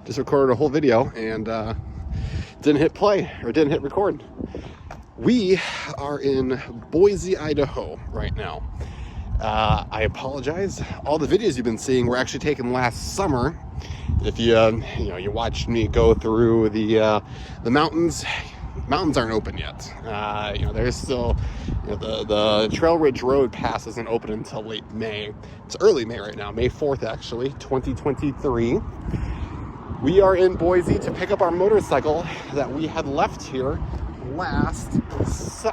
just recorded a whole video and didn't hit play or didn't hit record. We are in Boise, Idaho right now. I apologize. All the videos you've been seeing were actually taken last summer. If you you watched me go through the mountains. Mountains aren't open yet. There's still, the Trail Ridge Road Pass isn't open until late May. It's early May right now, May 4th actually, 2023. We are in Boise to pick up our motorcycle that we had left here last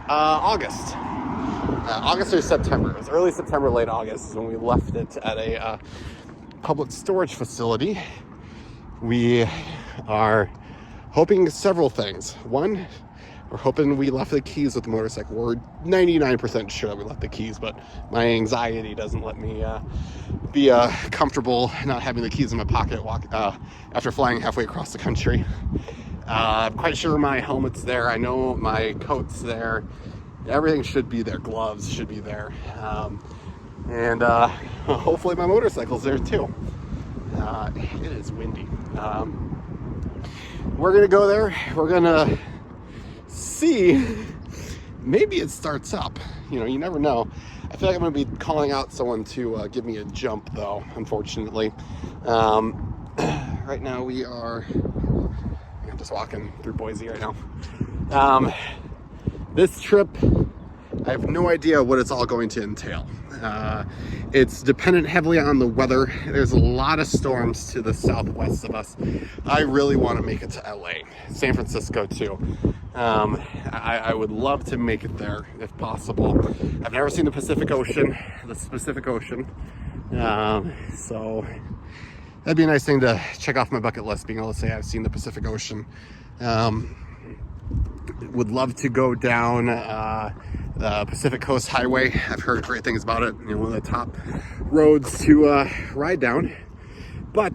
August. August or September. It was early September, late August is when we left it at a public storage facility. We are hoping several things. One, we're hoping we left the keys with the motorcycle. We're 99% sure that we left the keys, but my anxiety doesn't let me be comfortable not having the keys in my pocket after flying halfway across the country. I'm quite sure my helmet's there. I know my coat's there. Everything should be there. Gloves should be there. And hopefully my motorcycle's there too. It is windy. We're gonna go there. We're gonna see. Maybe it starts up. You never know. I feel like I'm gonna be calling out someone to give me a jump, though. Unfortunately, right now we are. I'm just walking through Boise right now. This trip, I have no idea what it's all going to entail. It's dependent heavily on the weather. There's a lot of storms to the southwest of us. I really want to make it to LA, San Francisco too. I would love to make it there if possible. I've never seen the Pacific Ocean, so that'd be a nice thing to check off my bucket list, being able to say I've seen the Pacific Ocean. Would love to go down the Pacific Coast Highway. I've heard great things about it. One of the top roads to ride down. But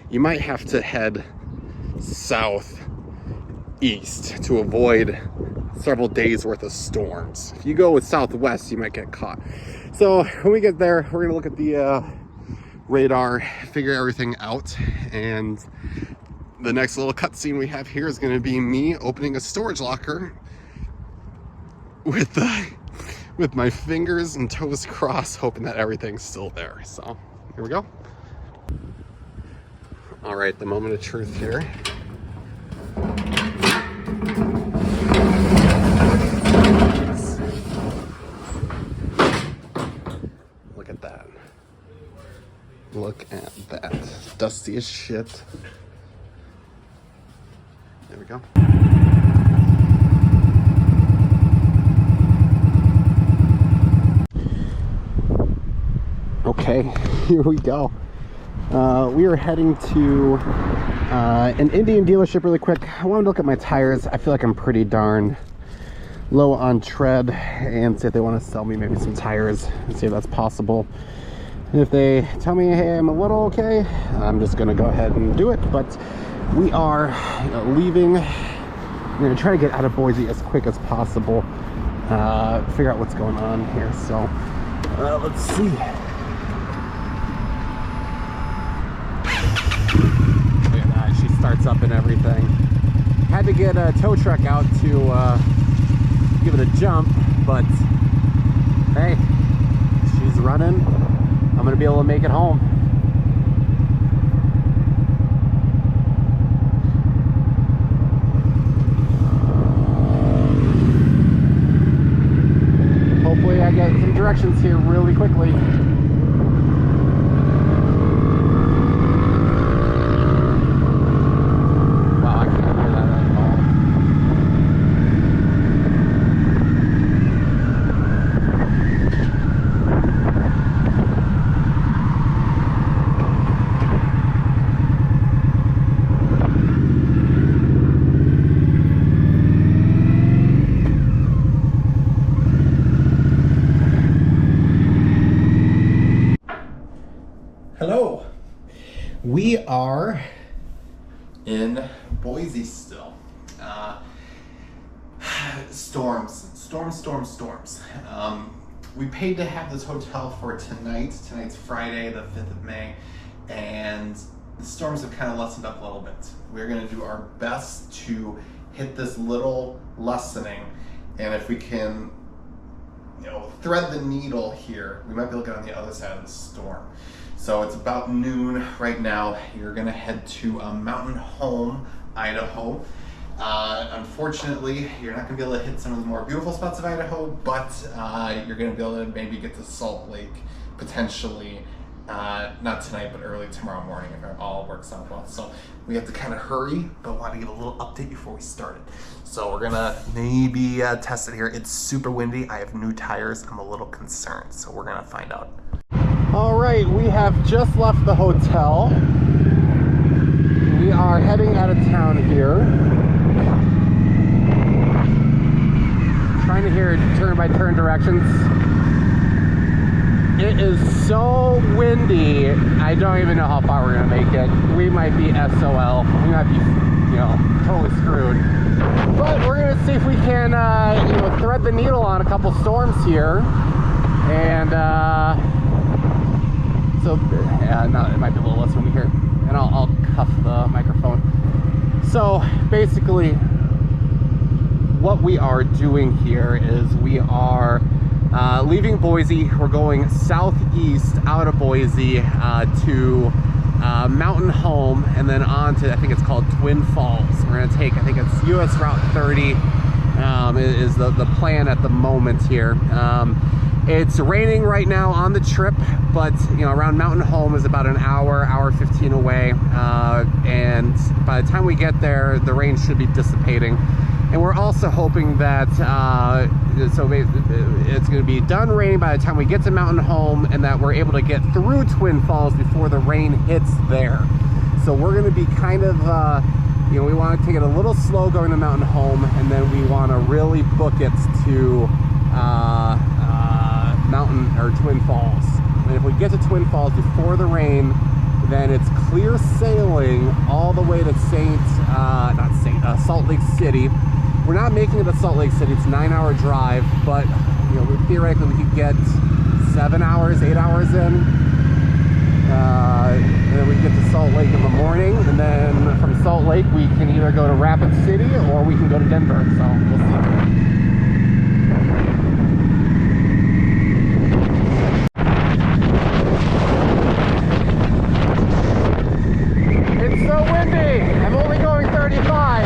you might have to head southeast to avoid several days worth of storms. If you go with southwest, you might get caught. So when we get there, we're gonna look at the radar, figure everything out, and the next little cutscene we have here is going to be me opening a storage locker with my fingers and toes crossed, hoping that everything's still there. So here we go. All right, the moment of truth here. Look at that. Look at that. Dusty as shit. There we go. Okay, here we go. We are heading to an Indian dealership really quick. I want to look at my tires. I feel like I'm pretty darn low on tread, and see if they want to sell me maybe some tires and see if that's possible. And if they tell me, hey, I'm a little okay, I'm just going to go ahead and do it. But we are leaving. I'm going to try to get out of Boise as quick as possible. Figure out what's going on here. So let's see. Look at that. She starts up and everything. Had to get a tow truck out to give it a jump, but hey, she's running. I'm going to be able to make it home. Hopefully I get some directions here really quickly. Wow, I can't hear that at all. Hello. We are in Boise still. Storms. We paid to have this hotel for tonight. Tonight's Friday, the 5th of May, and the storms have kind of lessened up a little bit. We're going to do our best to hit this little lessening, and if we can, thread the needle here, we might be looking on the other side of the storm. So it's about noon right now. You're going to head to Mountain Home, Idaho. Unfortunately, you're not going to be able to hit some of the more beautiful spots of Idaho, but you're going to be able to maybe get to Salt Lake potentially, not tonight, but early tomorrow morning if it all works out well. So we have to kind of hurry, but want to give a little update before we start it. So we're going to maybe test it here. It's super windy. I have new tires. I'm a little concerned, so we're going to find out. All right, we have just left the hotel. We are heading out of town here. Trying to hear turn-by-turn directions. It is so windy, I don't even know how far we're gonna make it. We might be SOL. We might be, totally screwed. But we're gonna see if we can, thread the needle on a couple storms here. And, it might be a little less windy here. And I'll cuff the microphone. So basically, what we are doing here is we are leaving Boise. We're going southeast out of Boise to Mountain Home, and then on to, I think it's called Twin Falls. We're going to take, I think it's US Route 30 is the plan at the moment here. It's raining right now on the trip, but around Mountain Home is about an hour 15 away, and by the time we get there, the rain should be dissipating. And we're also hoping that it's going to be done raining by the time we get to Mountain Home, and that we're able to get through Twin Falls before the rain hits there. So we're going to be kind of, we want to take it a little slow going to Mountain Home, and then we want to really book it to Twin Falls. And if we get to Twin Falls before the rain, then it's clear sailing all the way to Salt Lake City. We're not making it to Salt Lake City. It's a 9-hour drive, but theoretically we could get 7 hours, 8 hours in. And then we get to Salt Lake in the morning, and then from Salt Lake we can either go to Rapid City or we can go to Denver. So we'll see. I'm only going 35.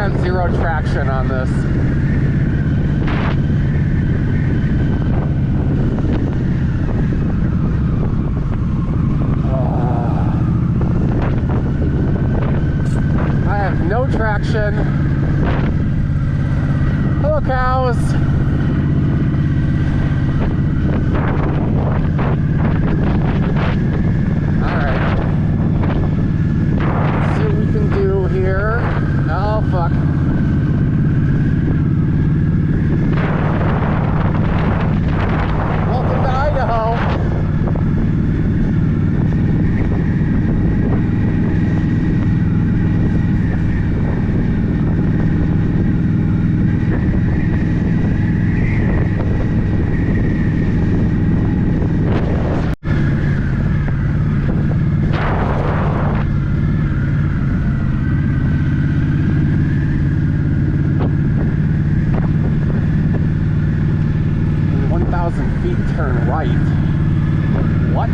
got zero traction on this. I have no traction. Hello, cows. Turn right. What?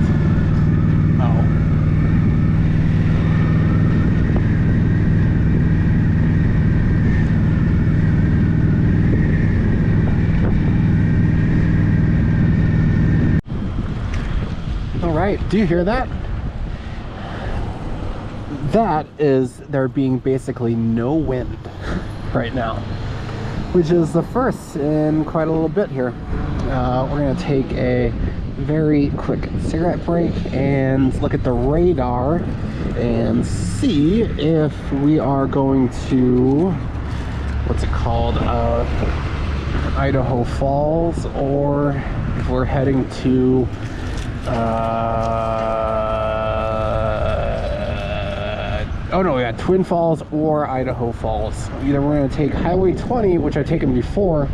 Oh. All right, do you hear that? That is there being basically no wind right now, which is the first in quite a little bit here. We're going to take a very quick cigarette break and look at the radar and see if we are going to, what's it called, Idaho Falls, or if we're heading to oh no, yeah, Twin Falls or Idaho Falls. Either we're going to take Highway 20, which I've taken before,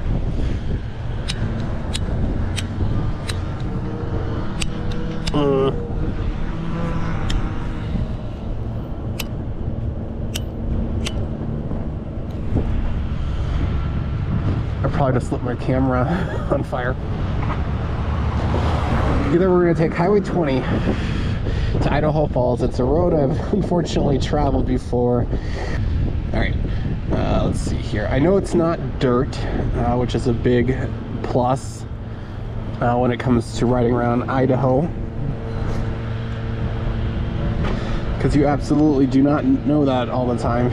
I probably just lit my camera on fire. Either we're going to take Highway 20 to Idaho Falls. It's a road I've unfortunately traveled before. Alright, let's see here. I know it's not dirt, which is a big plus when it comes to riding around Idaho, because you absolutely do not know that all the time.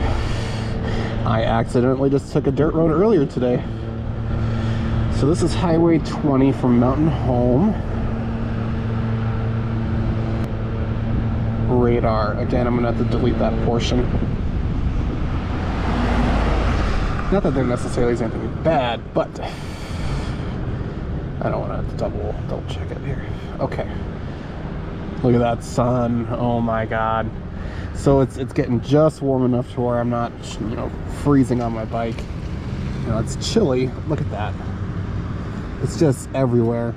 I accidentally just took a dirt road earlier today. So this is Highway 20 from Mountain Home. Radar. Again, I'm gonna have to delete that portion. Not that there necessarily is anything bad, but I don't want to have to double check it here. Okay. Look at that sun. Oh my god. So it's getting just warm enough to where I'm not, you know, freezing on my bike. You know, it's chilly. Look at that. It's just everywhere.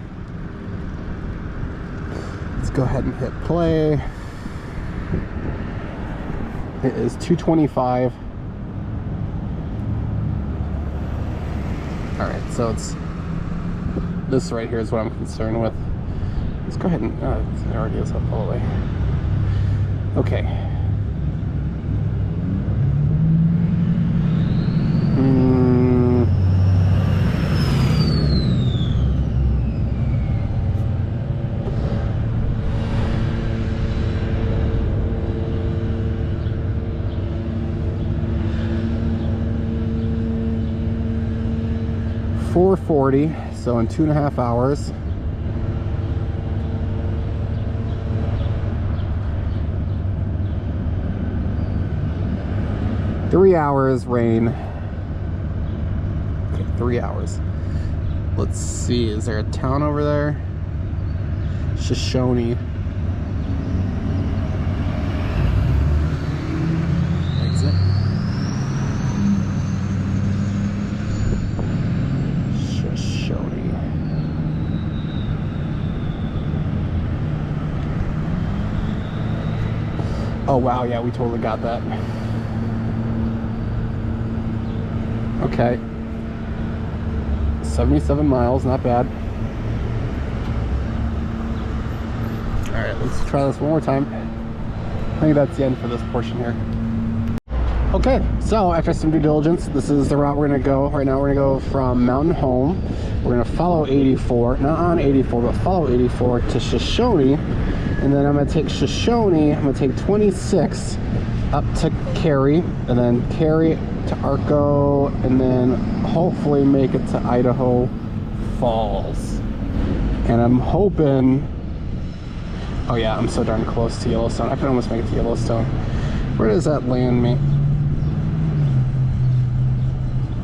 Let's go ahead and hit play. It is 2:25. Alright, so it's this right here is what I'm concerned with. Let's go ahead and it already is up all the way. Okay. 4:40, so in 2.5 hours. Three hours rain. Okay, 3 hours. Let's see, is there a town over there? Shoshone. Exit. Shoshone. Oh wow, yeah, we totally got that. Okay. 77 miles, not bad. Alright, let's try this one more time. I think that's the end for this portion here. Okay, so after some due diligence, this is the route we're gonna go. Right now we're gonna go from Mountain Home. We're gonna follow 84, not on 84, but follow 84 to Shoshone. And then I'm gonna take Shoshone, I'm gonna take 26 up to Cary, and then Cary to Arco, and then hopefully make it to Idaho Falls. And I'm hoping, oh yeah, I'm so darn close to Yellowstone. I can almost make it to Yellowstone. Where does that land me?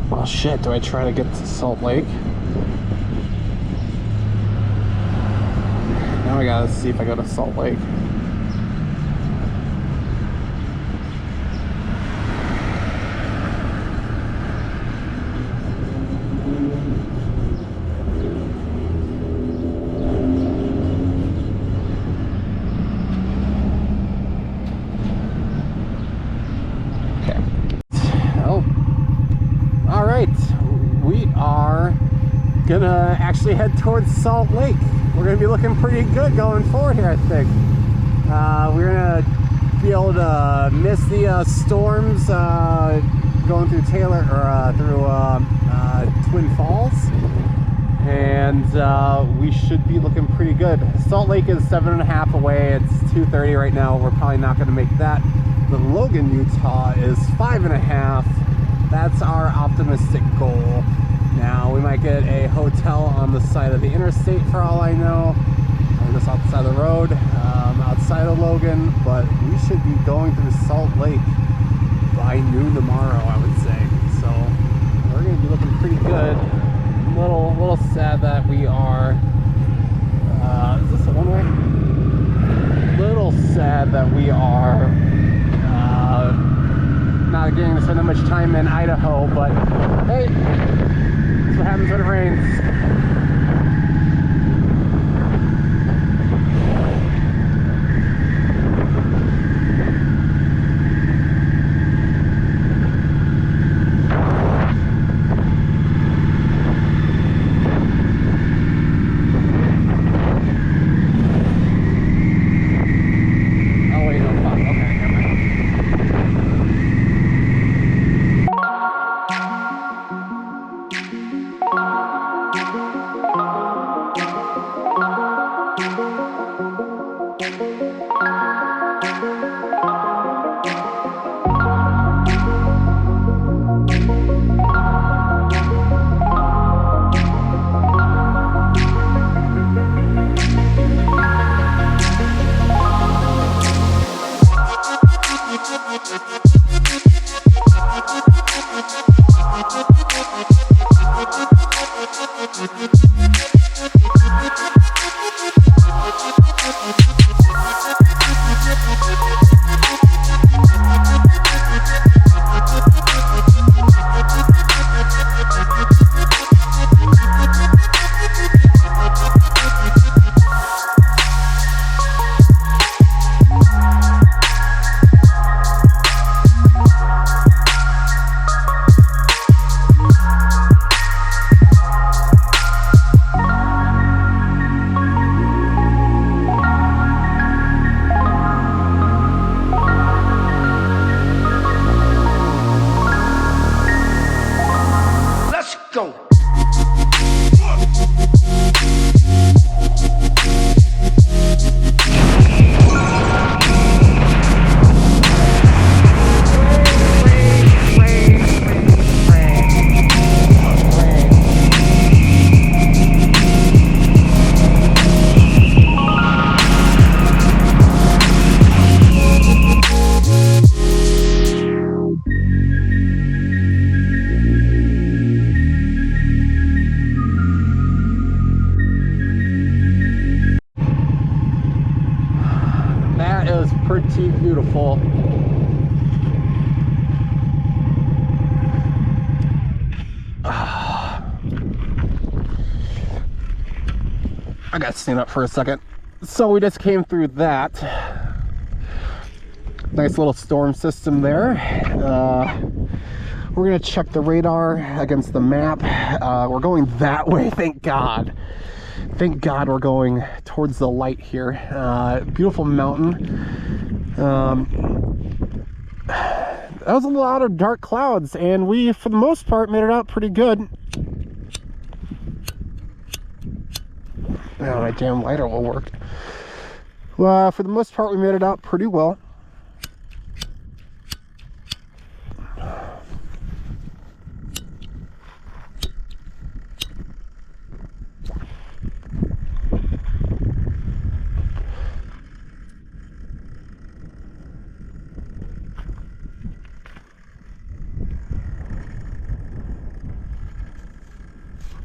Well, shit, do I try to get to Salt Lake? Now I gotta see if I go to Salt Lake. Gonna actually head towards Salt Lake. We're gonna be looking pretty good going forward here, I think. We're gonna be able to miss the storms going through Taylor or through Twin Falls, and we should be looking pretty good. Salt Lake is 7.5 away. It's 2:30 right now. We're probably not gonna make that. The Logan, Utah is 5.5. That's our optimistic goal. Now, we might get a hotel on the side of the interstate for all I know, or just outside the road, outside of Logan, but we should be going through Salt Lake by noon tomorrow, I would say. So, we're going to be looking pretty good. A little sad that we are, is this a one-way? Little sad that we are not getting to spend that much time in Idaho, but hey, what happens when it rains. Oh wait, no, fuck. Okay, never mind. Pretty beautiful. I got to stand up for a second. So we just came through that. Nice little storm system there. We're gonna check the radar against the map. We're going that way, thank God. Thank God we're going towards the light here. Beautiful mountain. that was a lot of dark clouds, and we, for the most part, made it out pretty good. Oh, my damn lighter will work. Well, for the most part, we made it out pretty well.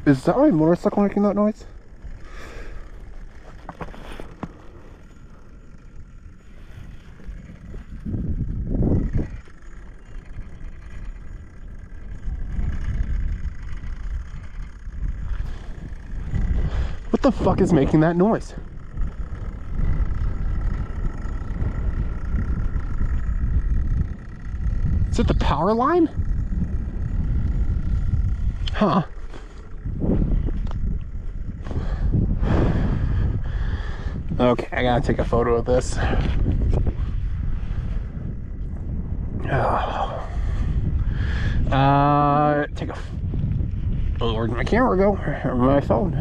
Is that my motorcycle making that noise? What the fuck is making that noise? Is it the power line? Huh. Okay, I gotta take a photo of this. Take a... Oh, where'd my camera go? Or my phone.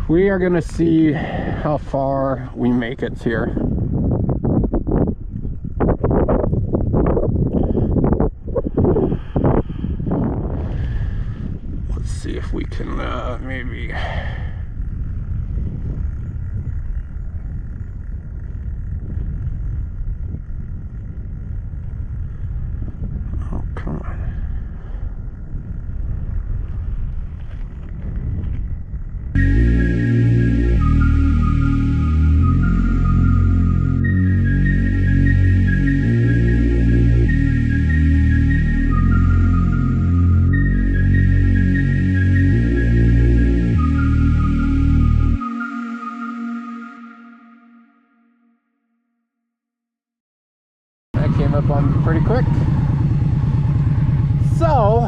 We are gonna see how far we make it here. Let's see if we can maybe... Oh, come on. Came up on pretty quick. So,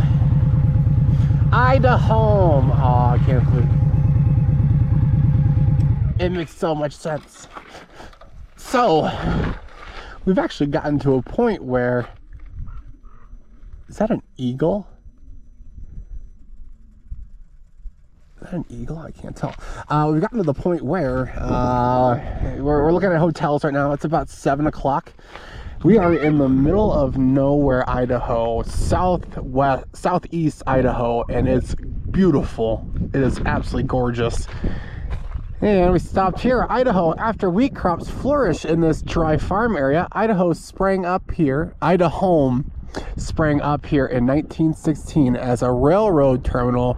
Idaho. Oh, I can't believe it makes so much sense. So, we've actually gotten to a point where, is that an eagle? Is that an eagle? I can't tell. We've gotten to the point where we're looking at hotels right now. It's about 7 o'clock. We are in the middle of nowhere, Idaho, southeast Idaho, and it's beautiful. It is absolutely gorgeous. And we stopped here. Idaho, after wheat crops flourish in this dry farm area, Idaho sprang up here in 1916 as a railroad terminal.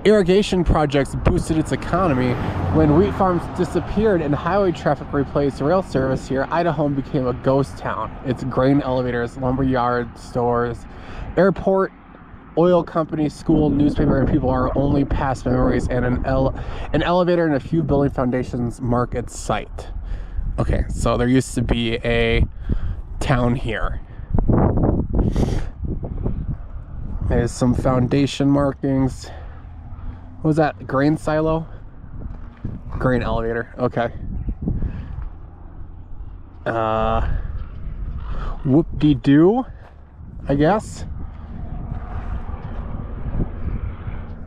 Irrigation projects boosted its economy. When wheat farms disappeared and highway traffic replaced rail service here, Idaho became a ghost town. Its grain elevators, lumber yard, stores, airport, oil company, school, newspaper, and people are only past memories, and an elevator and a few building foundations mark its site. Okay, so there used to be a town here. There's some foundation markings. What was that? Grain silo? Grain elevator. Okay. Whoop-de-doo, I guess.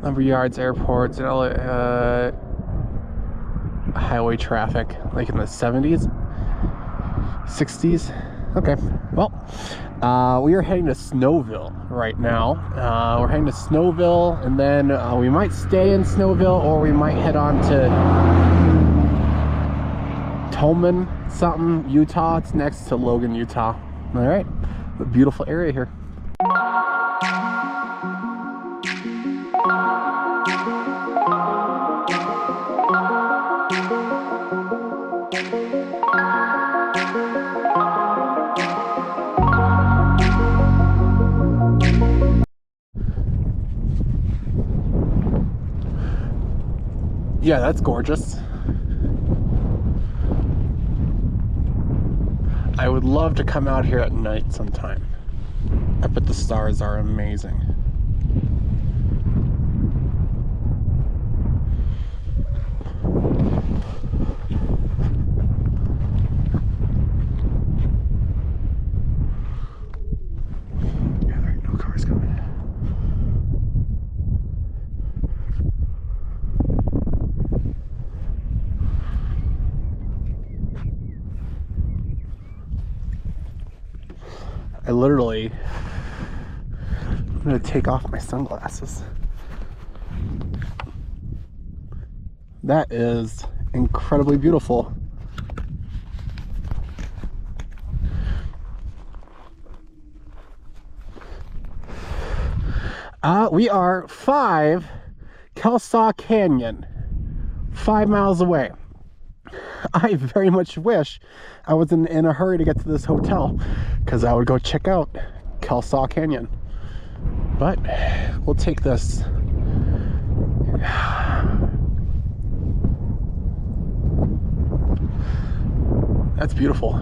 Lumber yards, airports, and highway traffic, like in the 70s, 60s. Okay, well, we are heading to Snowville right now. We're heading to Snowville, and then we might stay in Snowville, or we might head on to Tolman something, Utah. It's next to Logan, Utah. All right, a beautiful area here. Yeah, that's gorgeous. I would love to come out here at night sometime. I bet the stars are amazing. I literally, I'm gonna take off my sunglasses. That is incredibly beautiful. We are 5 Kelsaw Canyon, 5 miles away. I very much wish I wasn't in a hurry to get to this hotel, because I would go check out Kelsaw Canyon. But we'll take this. That's beautiful.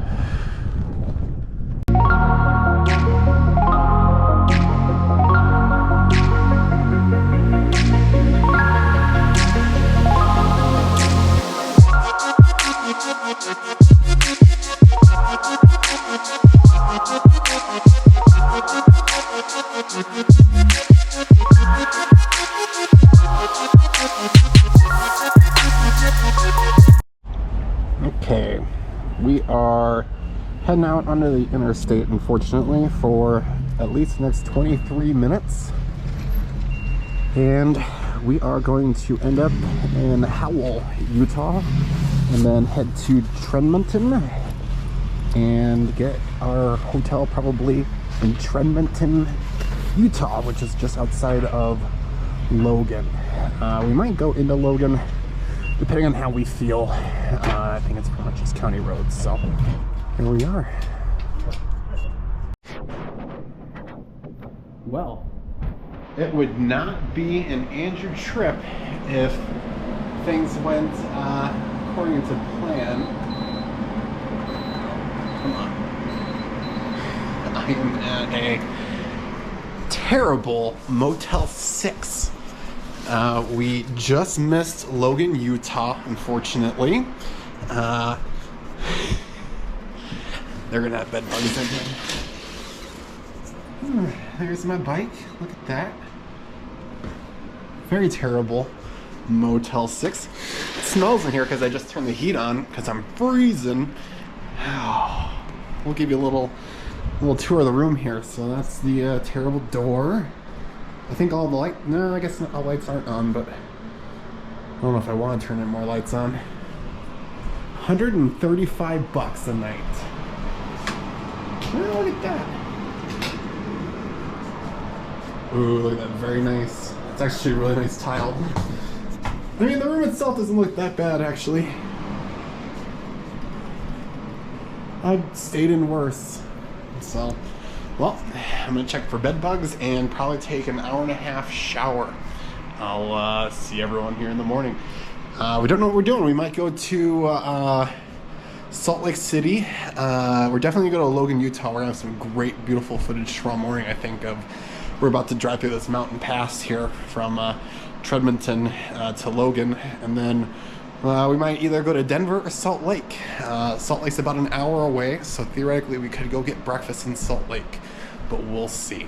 Okay, we are heading out onto the interstate, unfortunately, for at least the next 23 minutes. And we are going to end up in Howell, Utah, and then head to Trenmonton and get our hotel probably in Trenmonton, Utah, which is just outside of Logan. We might go into Logan depending on how we feel. I think it's pretty much just county roads, so here we are. Well, it would not be an Andrew trip if things went according to plan. Come on. I am at a terrible Motel 6. We just missed Logan, Utah, unfortunately. They're gonna have bed bugs in here. There's my bike. Look at that. Very terrible Motel 6. It smells in here because I just turned the heat on because I'm freezing. We'll give you a little tour of the room here. So that's the terrible door. I think all the light, no, I guess not, all lights aren't on, but I don't know if I want to turn any more lights on. $135 a night. Oh, look at that. Ooh, look at that, very nice. It's actually a really nice tile. I mean, the room itself doesn't look that bad, actually. I've stayed in worse. So, well, I'm gonna check for bed bugs and probably take an hour-and-a-half shower. I'll see everyone here in the morning. We don't know what we're doing. We might go to Salt Lake City. We're definitely gonna go to Logan, Utah. We're gonna have some great, beautiful footage tomorrow morning, I think, of we're about to drive through this mountain pass here from Trenmonton to Logan, and then we might either go to Denver or Salt Lake. Salt Lake's about an hour away, so theoretically we could go get breakfast in Salt Lake, but we'll see.